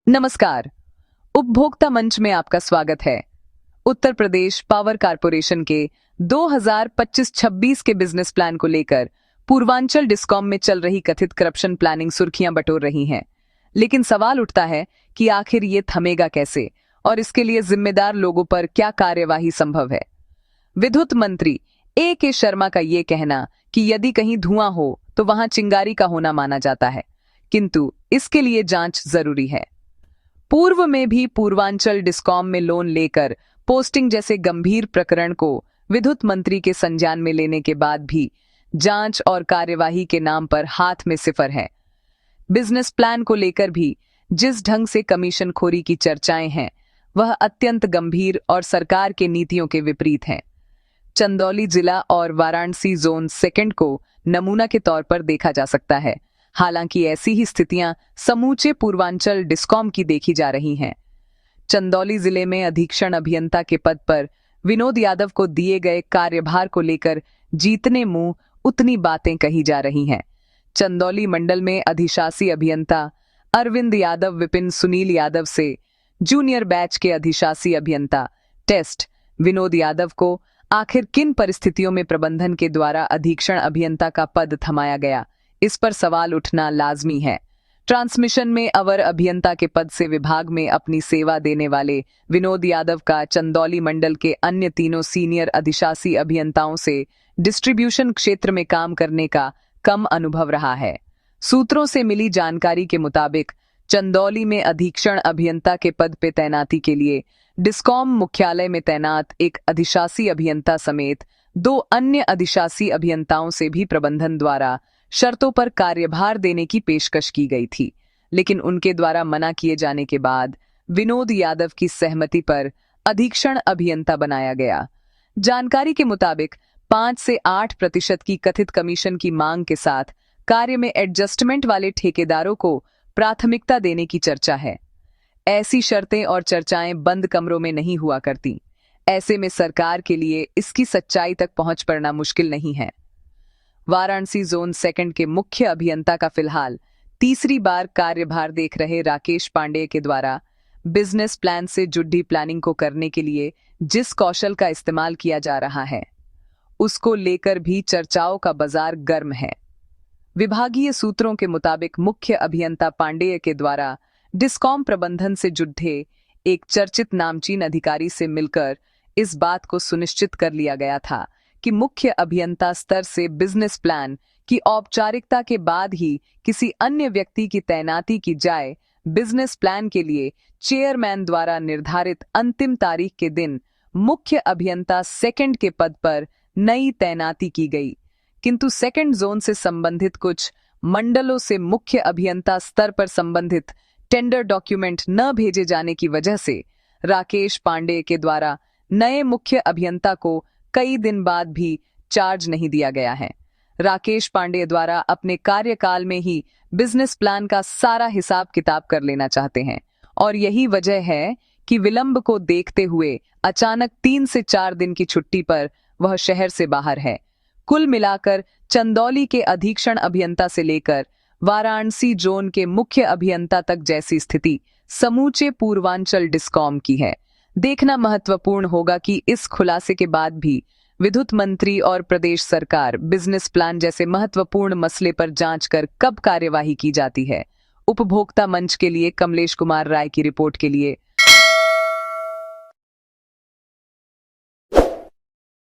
नमस्कार। उपभोक्ता मंच में आपका स्वागत है। उत्तर प्रदेश पावर कारपोरेशन के 2025-26 के बिजनेस प्लान को लेकर पूर्वांचल डिस्कॉम में चल रही कथित करप्शन प्लानिंग सुर्खियां बटोर रही हैं। लेकिन सवाल उठता है कि आखिर ये थमेगा कैसे और इसके लिए जिम्मेदार लोगों पर क्या कार्यवाही संभव है। विद्युत मंत्री के शर्मा का ये कहना कि यदि कहीं धुआं हो तो वहां चिंगारी का होना माना जाता है, किंतु इसके लिए जांच जरूरी है। पूर्व में भी पूर्वांचल डिस्कॉम में लोन लेकर पोस्टिंग जैसे गंभीर प्रकरण को विद्युत मंत्री के संज्ञान में लेने के बाद भी जांच और कार्यवाही के नाम पर हाथ में सिफर है। बिजनेस प्लान को लेकर भी जिस ढंग से कमीशन खोरी की चर्चाएं हैं वह अत्यंत गंभीर और सरकार के नीतियों के विपरीत हैं। चंदौली जिला और वाराणसी जोन सेकंड को नमूना के तौर पर देखा जा सकता है। हालांकि ऐसी ही स्थितियां समूचे पूर्वांचल डिस्कॉम की देखी जा रही हैं। चंदौली जिले में अधीक्षण अभियंता के पद पर विनोद यादव को दिए गए कार्यभार को लेकर जीतने मुंह उतनी बातें कही जा रही हैं। चंदौली मंडल में अधिशासी अभियंता अरविंद यादव विपिन सुनील यादव से जूनियर बैच के अधिशासी अभियंता टेस्ट विनोद यादव को आखिर किन परिस्थितियों में प्रबंधन के द्वारा अधीक्षण अभियंता का पद थमाया गया, इस पर सवाल उठना लाजमी है। ट्रांसमिशन में अवर अभियंता के पद से विभाग में अपनी सेवा देने वाले विनोद यादव का चंदौली मंडल के अन्य तीनों सीनियर अधिशासी अभियंताओं से डिस्ट्रीब्यूशन क्षेत्र में काम करने का कम अनुभव रहा है। सूत्रों से मिली जानकारी के मुताबिक चंदौली में अधीक्षण अभियंता के पद पे तैनाती के लिए डिस्कॉम मुख्यालय में तैनात एक अधिशासी अभियंता समेत 2 अन्य अधिशासी अभियंताओं से भी प्रबंधन द्वारा शर्तों पर कार्यभार देने की पेशकश की गई थी, लेकिन उनके द्वारा मना किए जाने के बाद विनोद यादव की सहमति पर अधीक्षण अभियंता बनाया गया। जानकारी के मुताबिक 5 से 8% की कथित कमीशन की मांग के साथ कार्य में एडजस्टमेंट वाले ठेकेदारों को प्राथमिकता देने की चर्चा है। ऐसी शर्तें और चर्चाएं बंद कमरों में नहीं हुआ करती। ऐसे में सरकार के लिए इसकी सच्चाई तक पहुंच पाना मुश्किल नहीं है। वाराणसी जोन सेकंड के मुख्य अभियंता का फिलहाल तीसरी बार कार्यभार देख रहे राकेश पांडेय के द्वारा बिजनेस प्लान से जुड़ी प्लानिंग को करने के लिए जिस कौशल का इस्तेमाल किया जा रहा है उसको लेकर भी चर्चाओं का बाजार गर्म है। विभागीय सूत्रों के मुताबिक मुख्य अभियंता पांडेय के द्वारा डिस्कॉम प्रबंधन से जुड़े एक चर्चित नामचीन अधिकारी से मिलकर इस बात को सुनिश्चित कर लिया गया था कि मुख्य अभियंता स्तर से बिजनेस प्लान की औपचारिकता के बाद ही किसी अन्य व्यक्ति की तैनाती की जाए। बिजनेस प्लान के लिए चेयरमैन द्वारा निर्धारित अंतिम तारीख के दिन मुख्य अभियंता सेकंड के पद पर नई तैनाती की गई, किंतु सेकंड जोन से संबंधित कुछ मंडलों से मुख्य अभियंता स्तर पर संबंधित टेंडर डॉक्यूमेंट न भेजे जाने की वजह से राकेश पांडेय के द्वारा नए मुख्य अभियंता को कई दिन बाद भी चार्ज नहीं दिया गया है। राकेश पांडेय द्वारा अपने कार्यकाल में ही बिजनेस प्लान का सारा हिसाब किताब कर लेना चाहते हैं और यही वजह है कि विलंब को देखते हुए अचानक 3 से 4 दिन की छुट्टी पर वह शहर से बाहर है। कुल मिलाकर चंदौली के अधीक्षण अभियंता से लेकर वाराणसी जोन के मुख्य अभियंता तक जैसी स्थिति समूचे पूर्वांचल डिस्कॉम की है। देखना महत्वपूर्ण होगा कि इस खुलासे के बाद भी विद्युत मंत्री और प्रदेश सरकार बिजनेस प्लान जैसे महत्वपूर्ण मसले पर जांच कर कब कार्यवाही की जाती है। उपभोक्ता मंच के लिए कमलेश कुमार राय की रिपोर्ट के लिए